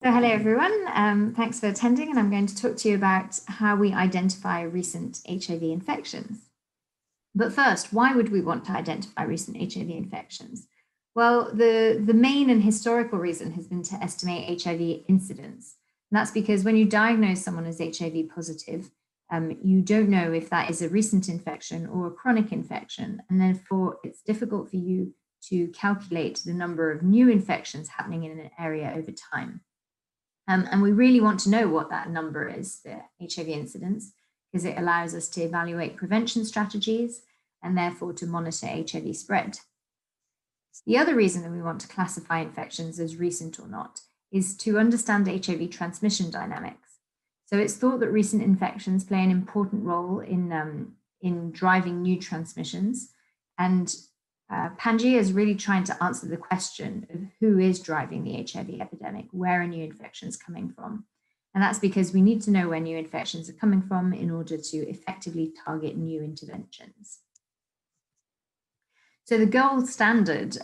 So hello everyone, thanks for attending, and I'm going to talk to you about how we identify recent HIV infections. But first, why would we want to identify recent HIV infections? Well, the main and historical reason has been to estimate HIV incidence. And that's because when you diagnose someone as HIV positive, you don't know if that is a recent infection or a chronic infection, and therefore it's difficult for you to calculate the number of new infections happening in an area over time. And we really want to know what that number is, the HIV incidence, because it allows us to evaluate prevention strategies and therefore to monitor HIV spread. The other reason that we want to classify infections as recent or not is to understand HIV transmission dynamics. So it's thought that recent infections play an important role in driving new transmissions, and PANGEA is really trying to answer the question of who is driving the HIV epidemic, where are new infections coming from? And that's because we need to know where new infections are coming from in order to effectively target new interventions. So the gold standard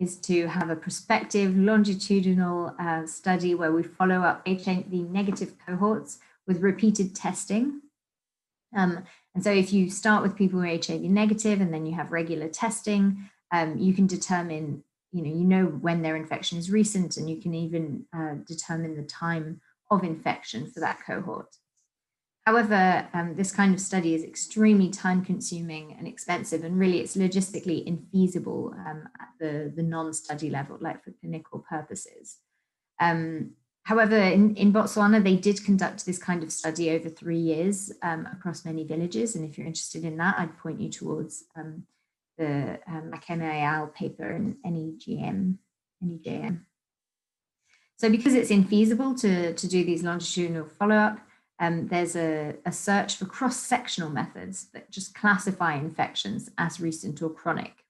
is to have a prospective longitudinal study where we follow up HIV negative cohorts with repeated testing. And so if you start with people who are HIV negative and then you have regular testing, you can determine, you know when their infection is recent, and you can even determine the time of infection for that cohort. However, this kind of study is extremely time consuming and expensive, and really it's logistically infeasible at the non-study level, like for clinical purposes. However, in Botswana, they did conduct this kind of study over 3 years across many villages. And if you're interested in that, I'd point you towards the Makena et al. Paper in NEJM. So because it's infeasible to do these longitudinal follow-up, there's a search for cross-sectional methods that just classify infections as recent or chronic.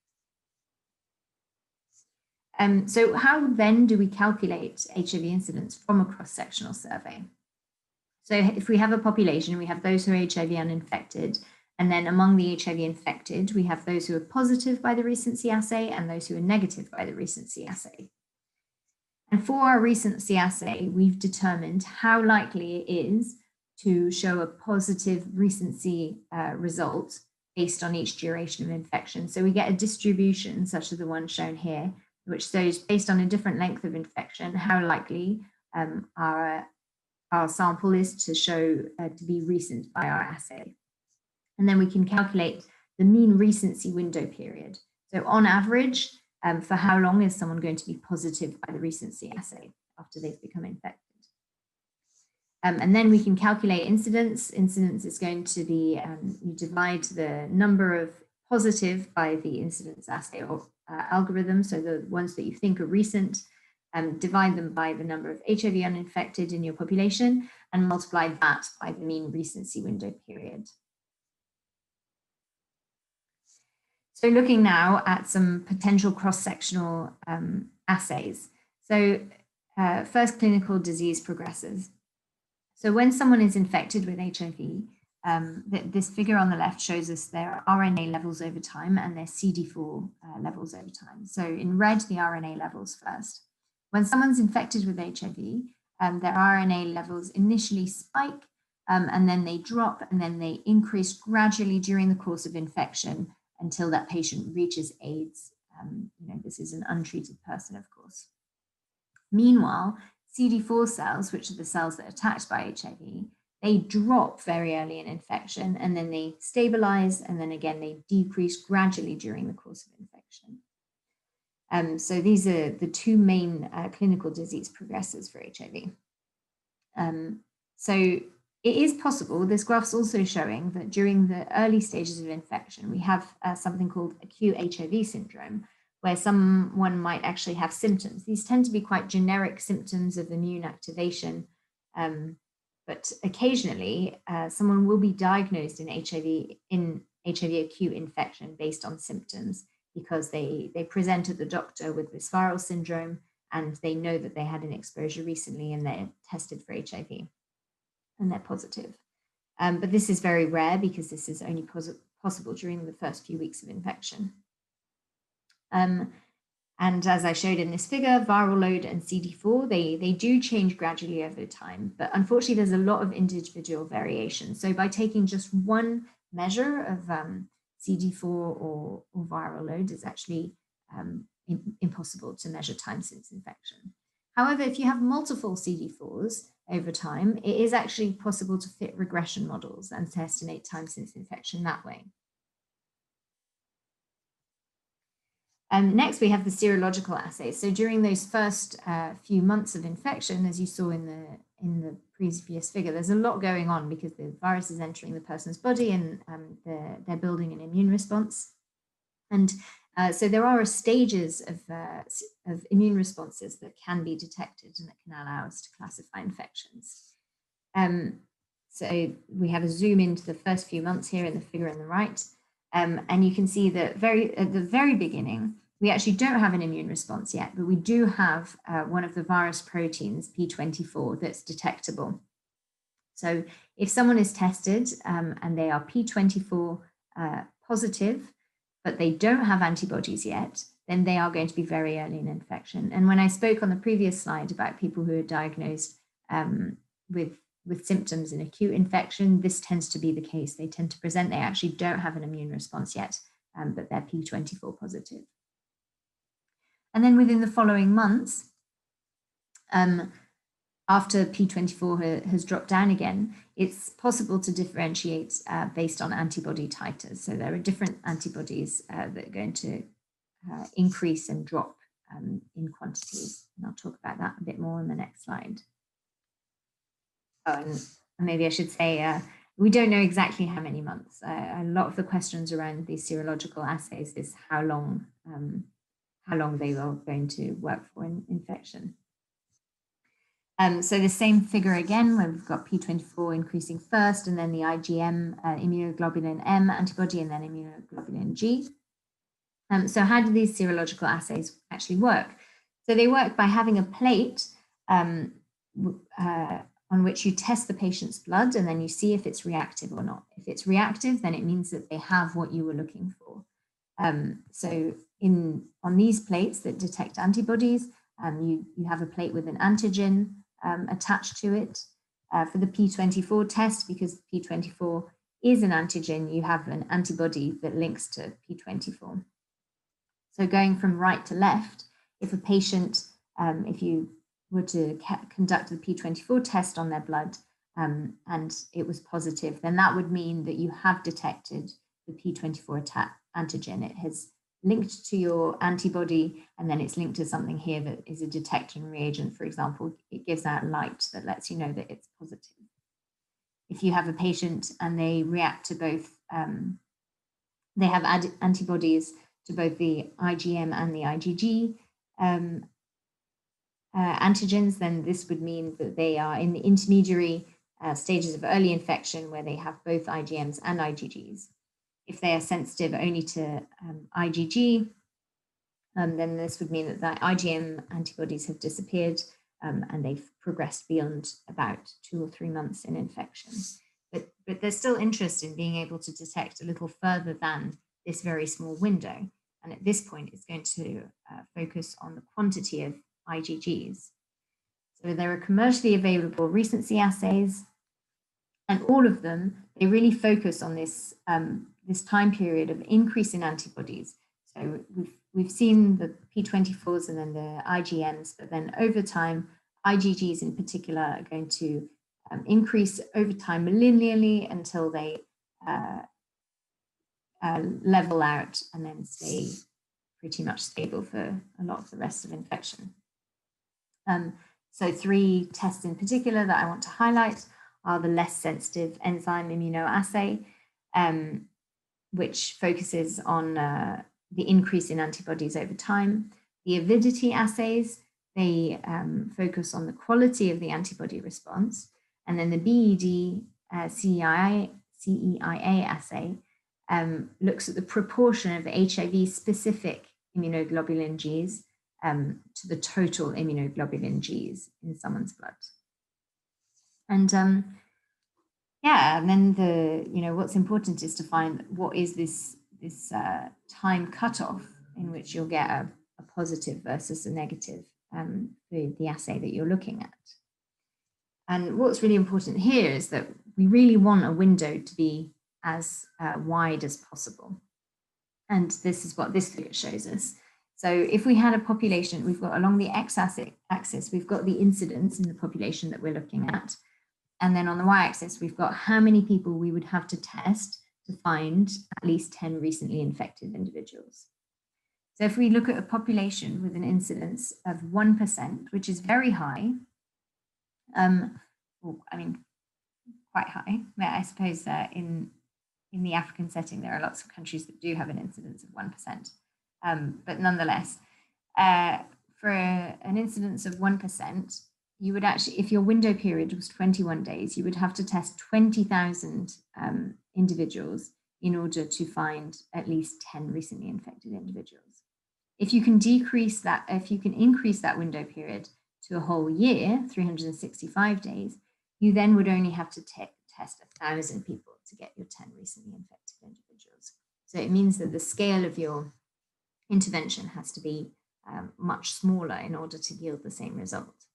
So how then do we calculate HIV incidence from a cross-sectional survey? So if we have a population, we have those who are HIV uninfected, and then among the HIV infected, we have those who are positive by the recency assay and those who are negative by the recency assay. And for our recency assay, we've determined how likely it is to show a positive recency result based on each duration of infection. So we get a distribution such as the one shown here, which shows based on a different length of infection, how likely our sample is to show to be recent by our assay. And then we can calculate the mean recency window period. So on average, for how long is someone going to be positive by the recency assay after they've become infected? And then we can calculate incidence. Incidence is going to be, you divide the number of positive by the incidence assay or algorithm, so the ones that you think are recent, divide them by the number of HIV uninfected in your population and multiply that by the mean recency window period. So looking now at some potential cross-sectional assays. So first, clinical disease progressors. So when someone is infected with HIV, this figure on the left shows us their RNA levels over time and their CD4 levels over time. So in red, the RNA levels first. When someone's infected with HIV, their RNA levels initially spike and then they drop and then they increase gradually during the course of infection until that patient reaches AIDS. This is an untreated person, of course. Meanwhile, CD4 cells, which are the cells that are attacked by HIV, they drop very early in infection and then they stabilize and then again they decrease gradually during the course of infection. So these are the two main clinical disease progressors for HIV. So it is possible, this graph's also showing that during the early stages of infection, we have something called acute HIV syndrome, where someone might actually have symptoms. These tend to be quite generic symptoms of immune activation, but occasionally someone will be diagnosed in HIV acute infection based on symptoms because they present to the doctor with this viral syndrome and they know that they had an exposure recently and they're tested for HIV and they're positive. But this is very rare because this is only possible during the first few weeks of infection. And as I showed in this figure, viral load and CD4, they do change gradually over time, but unfortunately there's a lot of individual variation. So by taking just one measure of CD4 or viral load, it's actually impossible to measure time since infection. However, if you have multiple CD4s over time, it is actually possible to fit regression models and to estimate time since infection that way. Next, we have the serological assays. So during those first few months of infection, as you saw in the previous figure, there's a lot going on because the virus is entering the person's body and they're building an immune response. And so there are stages of immune responses that can be detected and that can allow us to classify infections. So we have a zoom into the first few months here in the figure on the right. And you can see that at the very beginning, we actually don't have an immune response yet, but we do have one of the virus proteins, P24, that's detectable. So if someone is tested and they are P24 positive, but they don't have antibodies yet, then they are going to be very early in infection. And when I spoke on the previous slide about people who are diagnosed with symptoms in acute infection, this tends to be the case. They tend to present, they actually don't have an immune response yet, but they're P24 positive. And then within the following months, after P24 has dropped down again, it's possible to differentiate based on antibody titers. So there are different antibodies that are going to increase and drop in quantities. And I'll talk about that a bit more on the next slide. Oh, and maybe I should say, we don't know exactly how many months. A lot of the questions around these serological assays is how long they are going to work for in infection. So the same figure again, where we've got P24 increasing first, and then the IgM, immunoglobulin M antibody, and then immunoglobulin G. So how do these serological assays actually work? So they work by having a plate on which you test the patient's blood, and then you see if it's reactive or not. If it's reactive, then it means that they have what you were looking for. So on these plates that detect antibodies, you have a plate with an antigen attached to it. For the P24 test, because P24 is an antigen, you have an antibody that links to P24. So going from right to left, if a patient, if you were to conduct the P24 test on their blood and it was positive, then that would mean that you have detected the P24 antigen. It has linked to your antibody, and then it's linked to something here that is a detection reagent. For example, it gives out light that lets you know that it's positive. If you have a patient and they react to both, they have antibodies to both the IgM and the IgG antigens, then this would mean that they are in the intermediary stages of early infection where they have both IgMs and IgGs. If they are sensitive only to IgG, then this would mean that the IgM antibodies have disappeared and they've progressed beyond about 2 or 3 months in infection. But there's still interest in being able to detect a little further than this very small window. And at this point, it's going to focus on the quantity of IgGs. So there are commercially available recency assays, and all of them, they really focus on this, this time period of increase in antibodies. So we've seen the P24s and then the IgMs, but then over time, IgGs in particular are going to increase over time linearly until they level out and then stay pretty much stable for a lot of the rest of infection. So 3 tests in particular that I want to highlight are the less sensitive enzyme immunoassay, which focuses on the increase in antibodies over time. The avidity assays, they focus on the quality of the antibody response. And then the BED CEIA assay looks at the proportion of HIV-specific immunoglobulin Gs to the total immunoglobulin Gs in someone's blood. And yeah, and then what's important is to find what is this time cutoff in which you'll get a positive versus a negative for the assay that you're looking at. And what's really important here is that we really want a window to be as wide as possible. And this is what this figure shows us. So if we had a population, we've got along the x-axis, we've got the incidence in the population that we're looking at. And then on the y-axis, we've got how many people we would have to test to find at least 10 recently infected individuals. So if we look at a population with an incidence of 1%, which is very high, quite high. I suppose in the African setting, there are lots of countries that do have an incidence of 1%. But nonetheless, for an incidence of 1%, you would actually, if your window period was 21 days, you would have to test 20,000 individuals in order to find at least 10 recently infected individuals. If you can decrease that, if you can increase that window period to a whole year, 365 days, you then would only have to test 1,000 people to get your 10 recently infected individuals. So it means that the scale of your intervention has to be much smaller in order to yield the same result.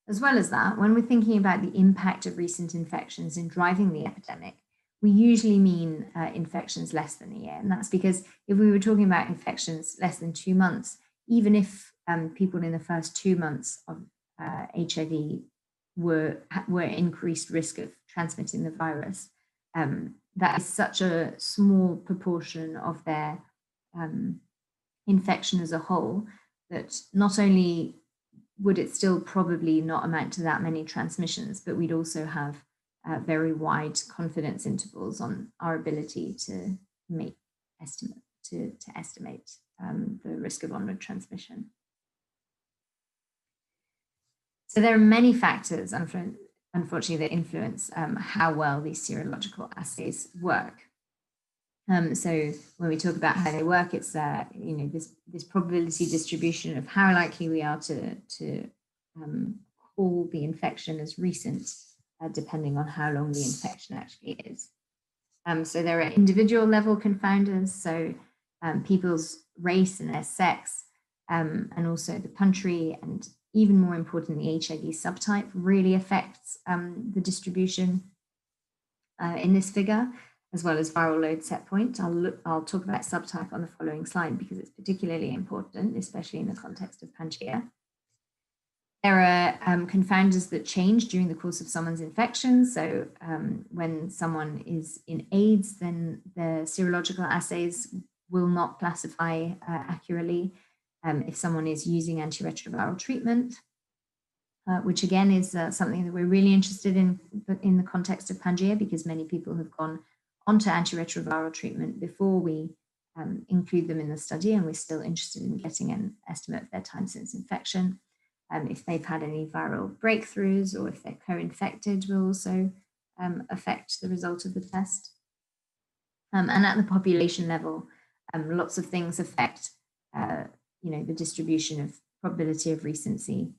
As well as that, when we're thinking about the impact of recent infections in driving the epidemic, we usually mean infections less than a year. And that's because if we were talking about infections less than 2 months, even if people in the first 2 months of HIV were increased risk of transmitting the virus, that is such a small proportion of their infection as a whole that not only would it still probably not amount to that many transmissions, but we'd also have very wide confidence intervals on our ability to make estimate the risk of onward transmission. So there are many factors, unfortunately, that influence how well these serological assays work. So when we talk about how they work, it's this probability distribution of how likely we are to call the infection as recent, depending on how long the infection actually is. So there are individual level confounders, so people's race and their sex, and also the country, and even more importantly, HIV subtype really affects the distribution in this figure, as well as viral load set point. I'll talk about subtype on the following slide because it's particularly important, especially in the context of PANGEA. There are confounders that change during the course of someone's infection. So when someone is in AIDS, then the serological assays will not classify accurately. If someone is using antiretroviral treatment, which again is something that we're really interested in the context of PANGEA, because many people have gone onto antiretroviral treatment before we include them in the study, and we're still interested in getting an estimate of their time since infection. If they've had any viral breakthroughs or if they're co-infected will also affect the result of the test. And at the population level, lots of things affect the distribution of probability of recency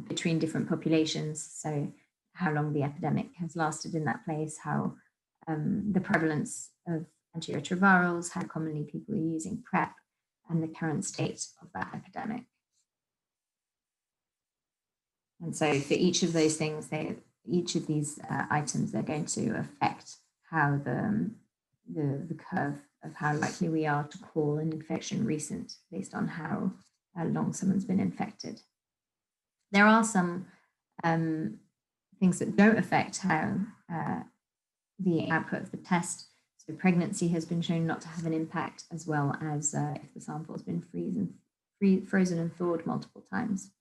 between different populations. So how long the epidemic has lasted in that place, how the prevalence of antiretrovirals, how commonly people are using PrEP, and the current state of that epidemic. And so for each of those things, each of these items, they're going to affect how the curve of how likely we are to call an infection recent based on how long someone's been infected. There are some things that don't affect how the output of the test. So pregnancy has been shown not to have an impact, as well as if the sample has been frozen and thawed multiple times.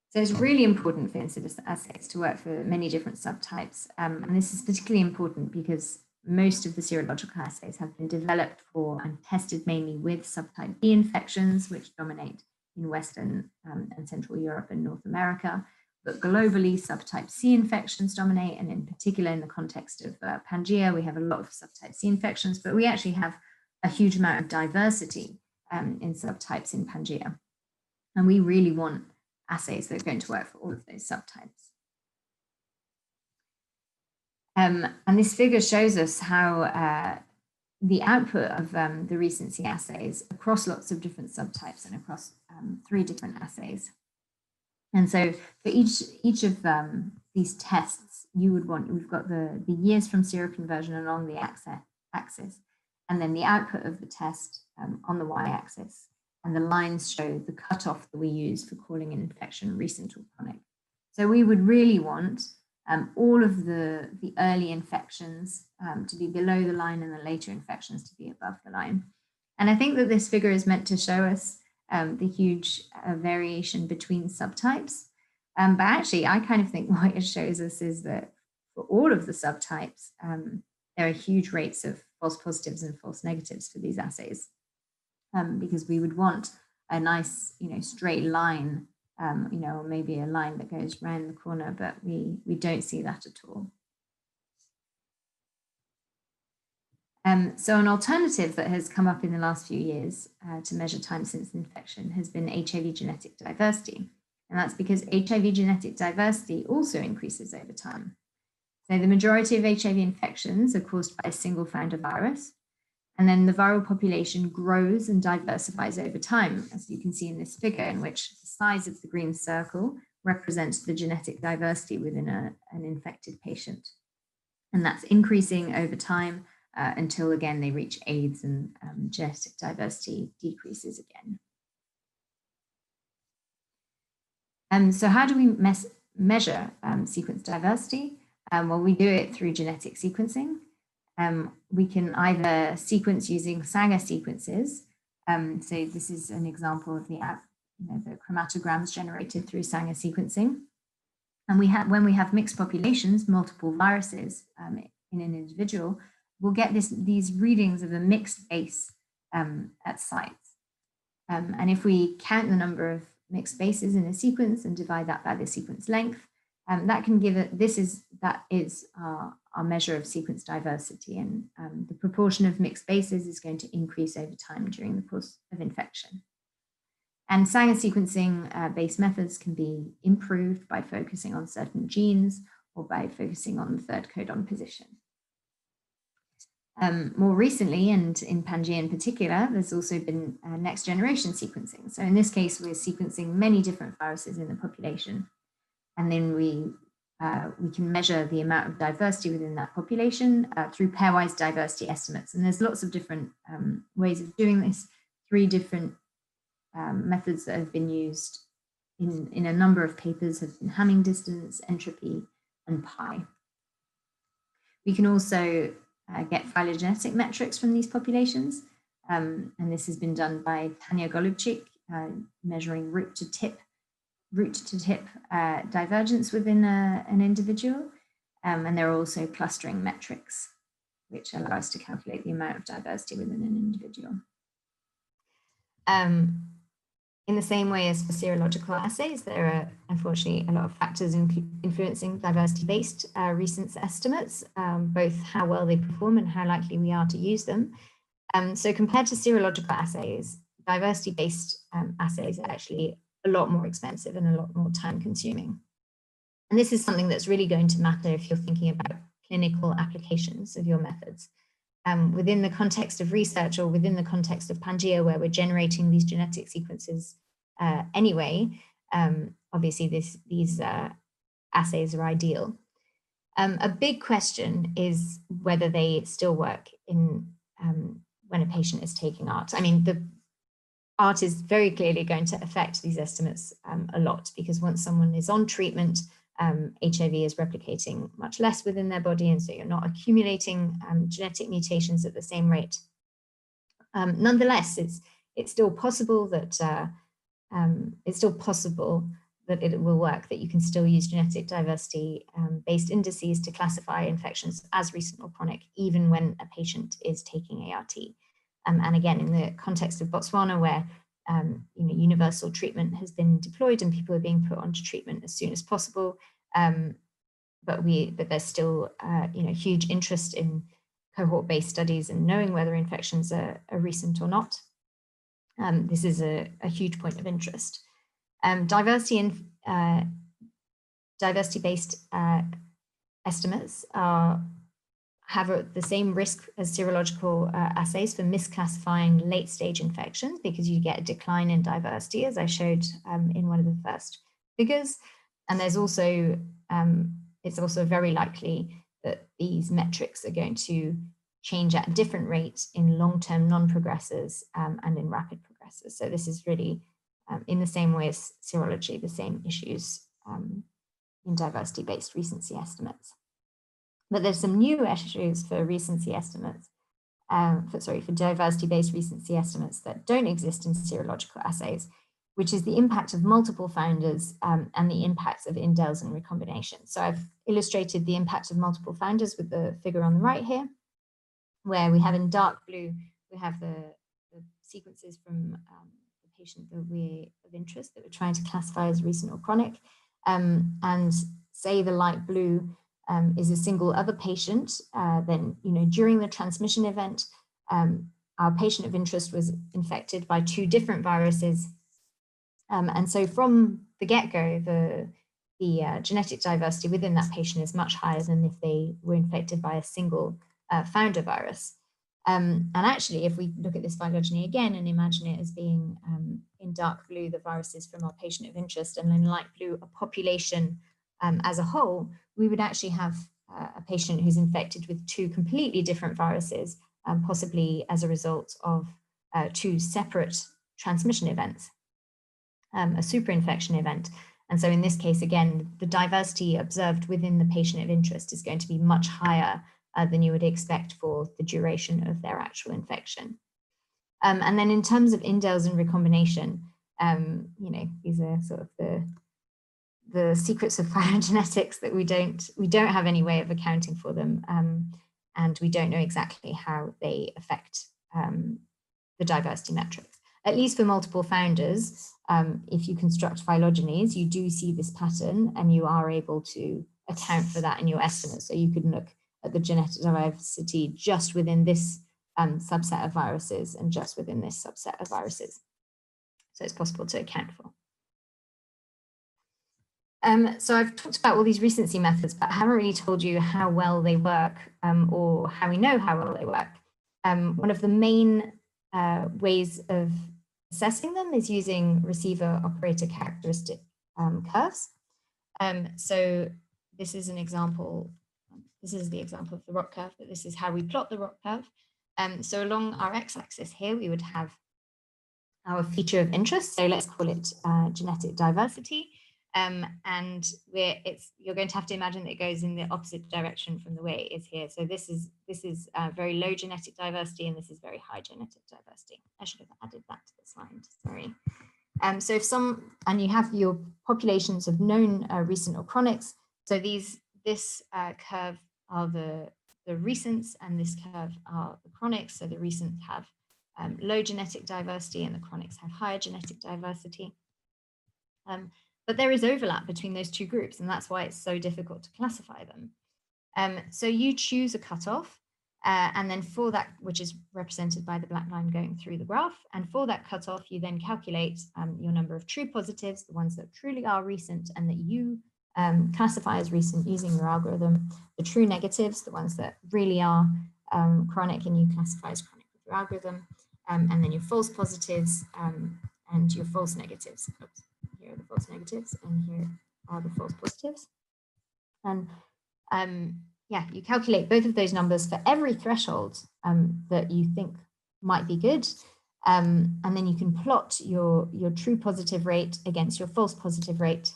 So it's really important for incidence assays to work for many different subtypes. And this is particularly important because most of the serological assays have been developed for and tested mainly with subtype B infections, which dominate in Western and Central Europe and North America. But globally, subtype C infections dominate, and in particular in the context of PANGEA, we have a lot of subtype C infections, but we actually have a huge amount of diversity in subtypes in PANGEA. And we really want assays that are going to work for all of those subtypes. And this figure shows us how the output of the recency assays across lots of different subtypes and across 3 different assays. And so for each of these tests, you would want, we've got the years from seroconversion along the axis, and then the output of the test on the y-axis. And the lines show the cutoff that we use for calling an infection recent or chronic. So we would really want all of the early infections to be below the line and the later infections to be above the line. And I think that this figure is meant to show us the huge variation between subtypes. But actually, I kind of think what it shows us is that for all of the subtypes, there are huge rates of false positives and false negatives for these assays, because we would want a nice, straight line, or maybe a line that goes round the corner, but we don't see that at all. So an alternative that has come up in the last few years to measure time since infection has been HIV genetic diversity. And that's because HIV genetic diversity also increases over time. So the majority of HIV infections are caused by a single founder virus. And then the viral population grows and diversifies over time, as you can see in this figure, in which the size of the green circle represents the genetic diversity within an infected patient. And that's increasing over time until, again, they reach AIDS and genetic diversity decreases again. So how do we measure sequence diversity? Well, we do it through genetic sequencing. We can either sequence using Sanger sequences. So this is an example of the chromatograms generated through Sanger sequencing. And when we have mixed populations, multiple viruses in an individual, we'll get these readings of a mixed base at sites. And if we count the number of mixed bases in a sequence and divide that by the sequence length, that can give it, that is our measure of sequence diversity, and the proportion of mixed bases is going to increase over time during the course of infection. And Sanger sequencing based methods can be improved by focusing on certain genes or by focusing on the third codon position. More recently, and in PANGEA in particular, there's also been next generation sequencing. So in this case, we're sequencing many different viruses in the population. And then we can measure the amount of diversity within that population through pairwise diversity estimates. And there's lots of different ways of doing this. 3 different methods that have been used in a number of papers have been Hamming distance, entropy, and pi. We can also get phylogenetic metrics from these populations. And this has been done by Tanya Golubchik, measuring root to tip divergence within an individual. And there are also clustering metrics, which allow us to calculate the amount of diversity within an individual. In the same way as for serological assays, there are unfortunately a lot of factors influencing diversity-based recency estimates, both how well they perform and how likely we are to use them. So compared to serological assays, diversity-based assays are actually a lot more expensive and a lot more time-consuming. And this is something that's really going to matter if you're thinking about clinical applications of your methods. Within the context of research or within the context of PANGEA, where we're generating these genetic sequences anyway, obviously these assays are ideal. A big question is whether they still work in when a patient is taking ART. I mean, the ART is very clearly going to affect these estimates a lot, because once someone is on treatment, HIV is replicating much less within their body, and so you're not accumulating genetic mutations at the same rate. Nonetheless, it's still possible that it will work, that you can still use genetic diversity based indices to classify infections as recent or chronic, even when a patient is taking ART. And again, in the context of Botswana, where universal treatment has been deployed and people are being put onto treatment as soon as possible, but there's still huge interest in cohort-based studies and knowing whether infections are recent or not. This is a huge point of interest. Diversity-based estimates have the same risk as serological assays for misclassifying late-stage infections, because you get a decline in diversity, as I showed in one of the first figures. And there's also, it's also very likely that these metrics are going to change at a different rate in long-term non-progressors and in rapid progressors. So this is really, in the same way as serology, the same issues in diversity-based recency estimates. But there's some new issues for recency estimates, for diversity-based recency estimates that don't exist in serological assays, which is the impact of multiple founders and the impacts of indels and recombination. So I've illustrated the impact of multiple founders with the figure on the right here, where we have in dark blue, we have the sequences from the patient that we're of interest that we're trying to classify as recent or chronic. And say the light blue is a single other patient, then, during the transmission event, our patient of interest was infected by 2 different viruses. And so from the get-go, the genetic diversity within that patient is much higher than if they were infected by a single founder virus. And actually, if we look at this phylogeny again and imagine it as being in dark blue, the viruses from our patient of interest, and in light blue, a population as a whole, we would actually have a patient who's infected with 2 completely different viruses, possibly as a result of 2 separate transmission events, a superinfection event. And so in this case, again, the diversity observed within the patient of interest is going to be much higher than you would expect for the duration of their actual infection. And then in terms of indels and recombination, these are sort of the secrets of phylogenetics that we don't have any way of accounting for them, and we don't know exactly how they affect the diversity metrics. At least for multiple founders, if you construct phylogenies, you do see this pattern and you are able to account for that in your estimates. So you could look at the genetic diversity just within this subset of viruses and just within this subset of viruses. So it's possible to account for. So I've talked about all these recency methods, but I haven't really told you how well they work or how we know how well they work. One of the main ways of assessing them is using receiver operator characteristic curves. So this is an example. This is the example of the ROC curve, but this is how we plot the ROC curve. So along our x-axis here, we would have our feature of interest. So let's call it genetic diversity. And you're going to have to imagine that it goes in the opposite direction from the way it is here. So this is very low genetic diversity, and this is very high genetic diversity. I should have added that to the slide, sorry. So and you have your populations of known recent or chronics. So this curve are the recents, and this curve are the chronics. So the recents have low genetic diversity and the chronics have higher genetic diversity. But there is overlap between those 2 groups, and that's why it's so difficult to classify them. So you choose a cutoff, and then for that, which is represented by the black line going through the graph, and for that cutoff, you then calculate your number of true positives, the ones that truly are recent and that you classify as recent using your algorithm, the true negatives, the ones that really are chronic and you classify as chronic with your algorithm, and then your false positives and your false negatives. Oops. Here are the false negatives, and here are the false positives. And yeah, you calculate both of those numbers for every threshold that you think might be good. And then you can plot your true positive rate against your false positive rate.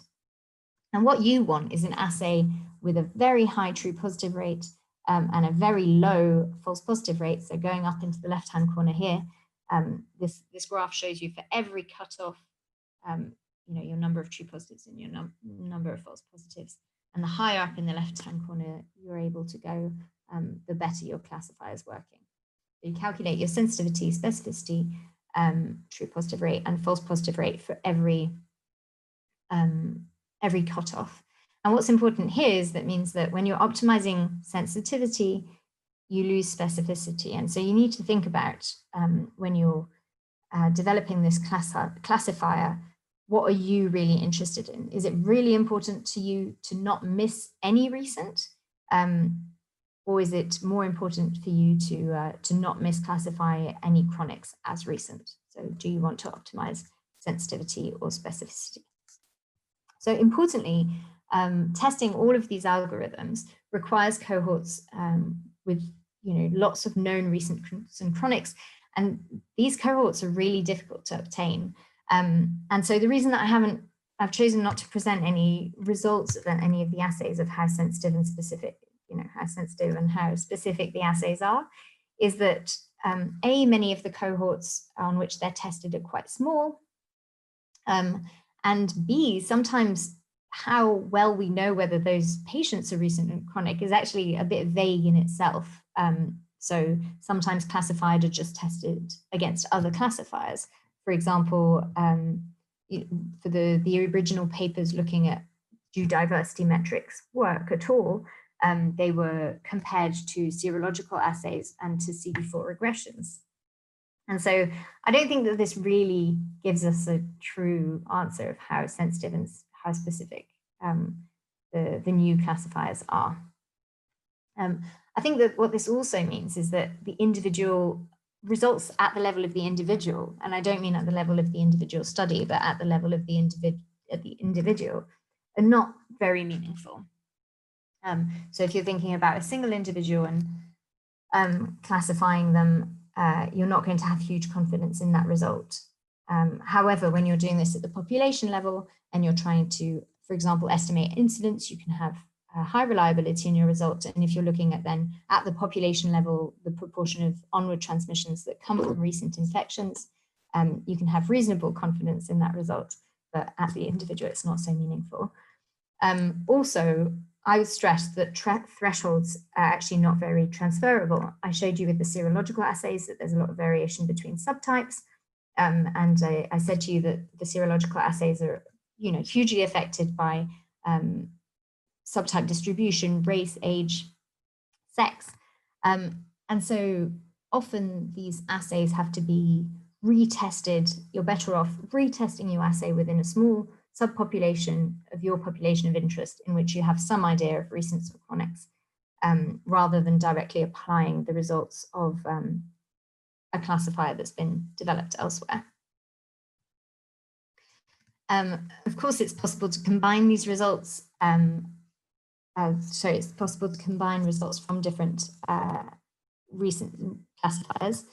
And what you want is an assay with a very high true positive rate and a very low false positive rate. So going up into the left-hand corner here, this graph shows you for every cutoff, your number of true positives and your number of false positives. And the higher up in the left-hand corner you're able to go, the better your classifier is working. So you calculate your sensitivity, specificity, true positive rate, and false positive rate for every cutoff. And what's important here is that means that when you're optimizing sensitivity, you lose specificity. And so you need to think about when you're developing this classifier, what are you really interested in? Is it really important to you to not miss any recent? or is it more important for you to not misclassify any chronics as recent? So do you want to optimize sensitivity or specificity? So importantly, testing all of these algorithms requires cohorts with lots of known recent and chronics, and these cohorts are really difficult to obtain. And so the reason that I've chosen not to present any results of any of the assays of how sensitive and specific, how sensitive and how specific the assays are, is that A, many of the cohorts on which they're tested are quite small, and B, sometimes how well we know whether those patients are recent and chronic is actually a bit vague in itself. So sometimes classified are just tested against other classifiers. For example, for the original papers looking at do diversity metrics work at all, they were compared to serological assays and to CD4 regressions. And so I don't think that this really gives us a true answer of how sensitive and how specific the new classifiers are. I think that what this also means is that the individual results at the level of the individual, and I don't mean at the level of the individual study, but at the level of the individual, are not very meaningful. So if you're thinking about a single individual and classifying them, you're not going to have huge confidence in that result. However, when you're doing this at the population level and you're trying to, for example, estimate incidence, you can have high reliability in your results. And if you're looking at then at the population level, the proportion of onward transmissions that come from recent infections, you can have reasonable confidence in that result, but at the individual, it's not so meaningful. Also, I would stress that thresholds are actually not very transferable. I showed you with the serological assays that there's a lot of variation between subtypes. And I said to you that the serological assays are, hugely affected by subtype distribution, race, age, sex. And so often these assays have to be retested. You're better off retesting your assay within a small subpopulation of your population of interest in which you have some idea of recents or chronics, rather than directly applying the results of a classifier that's been developed elsewhere. Of course, it's possible to combine these results. So it's possible to combine results from different recent classifiers.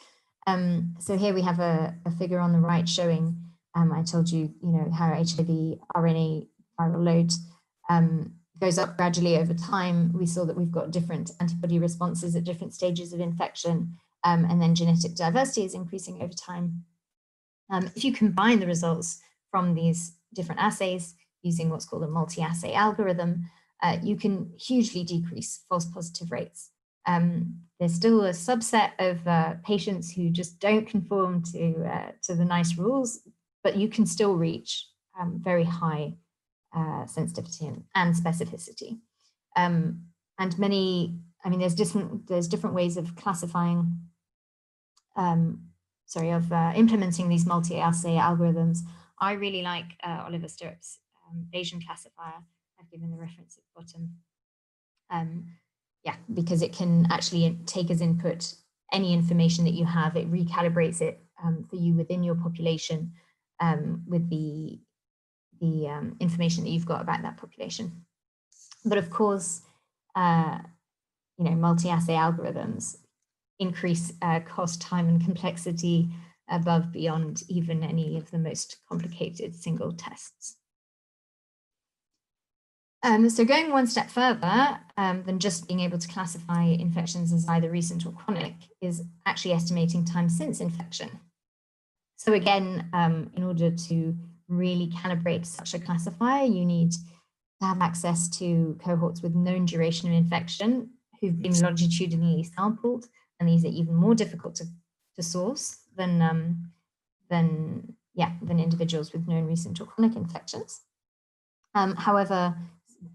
So here we have a figure on the right showing, I told you, how HIV RNA viral load goes up gradually over time. We saw that we've got different antibody responses at different stages of infection, and then genetic diversity is increasing over time. If you combine the results from these different assays using what's called a multi-assay algorithm, you can hugely decrease false positive rates. There's still a subset of patients who just don't conform to the NICE rules, but you can still reach very high sensitivity and specificity. And there's different ways of classifying, implementing these multi-assay algorithms. I really like Oliver Stirrup's Bayesian classifier. I've given the reference at the bottom. Because it can actually take as input any information that you have. It recalibrates it for you within your population with the information that you've got about that population. But of course, multi-assay algorithms increase cost, time, and complexity above beyond even any of the most complicated single tests. So going one step further than just being able to classify infections as either recent or chronic is actually estimating time since infection. So again, in order to really calibrate such a classifier, you need to have access to cohorts with known duration of infection who've been longitudinally sampled, and these are even more difficult to source than individuals with known recent or chronic infections. However,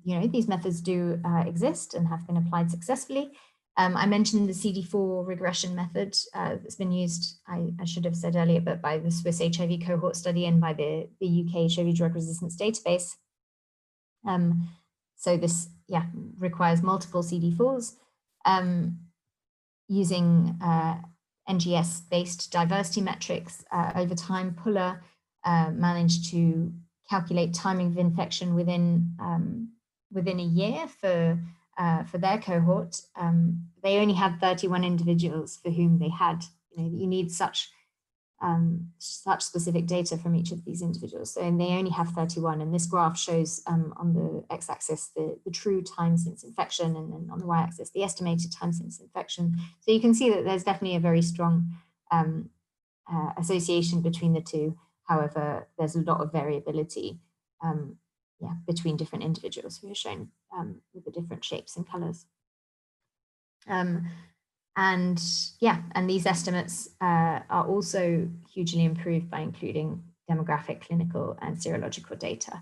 these methods do exist and have been applied successfully. I mentioned the CD4 regression method that's been used, I should have said earlier, but by the Swiss HIV cohort study and by the UK HIV drug resistance database. So this, requires multiple CD4s. using NGS-based diversity metrics over time, Puller managed to calculate timing of infection within a year for their cohort. They only had 31 individuals for whom they had, you need such specific data from each of these individuals. So, and they only have 31, and this graph shows on the x-axis the true time since infection, and then on the y-axis the estimated time since infection. So you can see that there's definitely a very strong association between the two. However, there's a lot of variability between different individuals who are shown with the different shapes and colors. And these estimates are also hugely improved by including demographic, clinical, and serological data.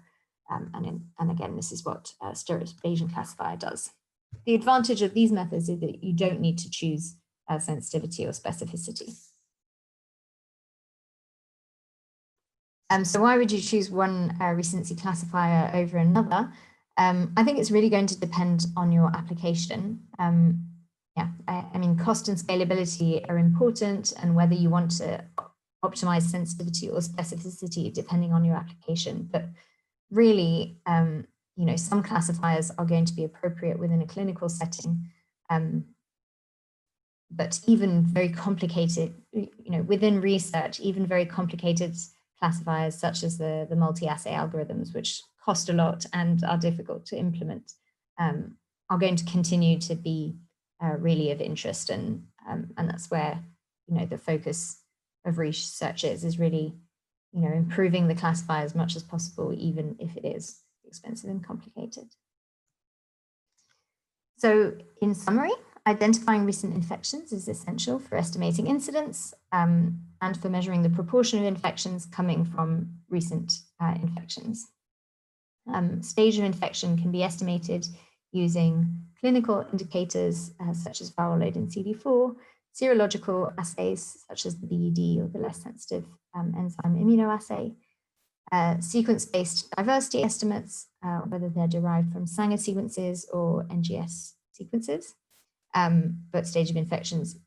And again, this is what Bayesian classifier does. The advantage of these methods is that you don't need to choose sensitivity or specificity. So why would you choose one recency classifier over another? I think it's really going to depend on your application. I mean, cost and scalability are important, and whether you want to optimize sensitivity or specificity depending on your application. But really, some classifiers are going to be appropriate within a clinical setting. But even very complicated, within research, even very complicated classifiers such as the multi-assay algorithms, which cost a lot and are difficult to implement, are going to continue to be really of interest, and that's where the focus of research is really improving the classifier as much as possible, even if it is expensive and complicated. So in summary, identifying recent infections is essential for estimating incidence and for measuring the proportion of infections coming from recent infections. Stage of infection can be estimated using clinical indicators such as viral load in CD4, serological assays such as the BED or the less sensitive enzyme immunoassay, sequence-based diversity estimates, whether they're derived from Sanger sequences or NGS sequences. But stage of infections,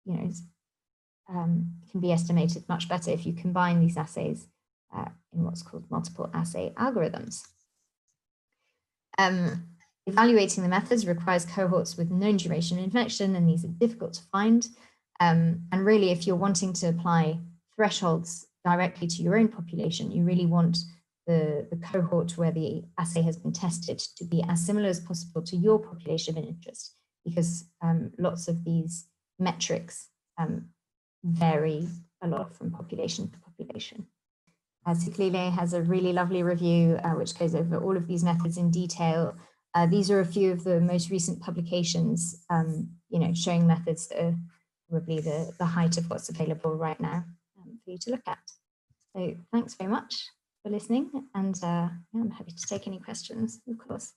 can be estimated much better if you combine these assays in what's called multiple assay algorithms. Evaluating the methods requires cohorts with known duration of infection, and these are difficult to find. And really, if you're wanting to apply thresholds directly to your own population, you really want the cohort where the assay has been tested to be as similar as possible to your population of interest, because lots of these metrics vary a lot from population to population. Siklile has a really lovely review which goes over all of these methods in detail. These are a few of the most recent publications, showing methods that are probably the height of what's available right now for you to look at. So thanks very much for listening, and I'm happy to take any questions, of course.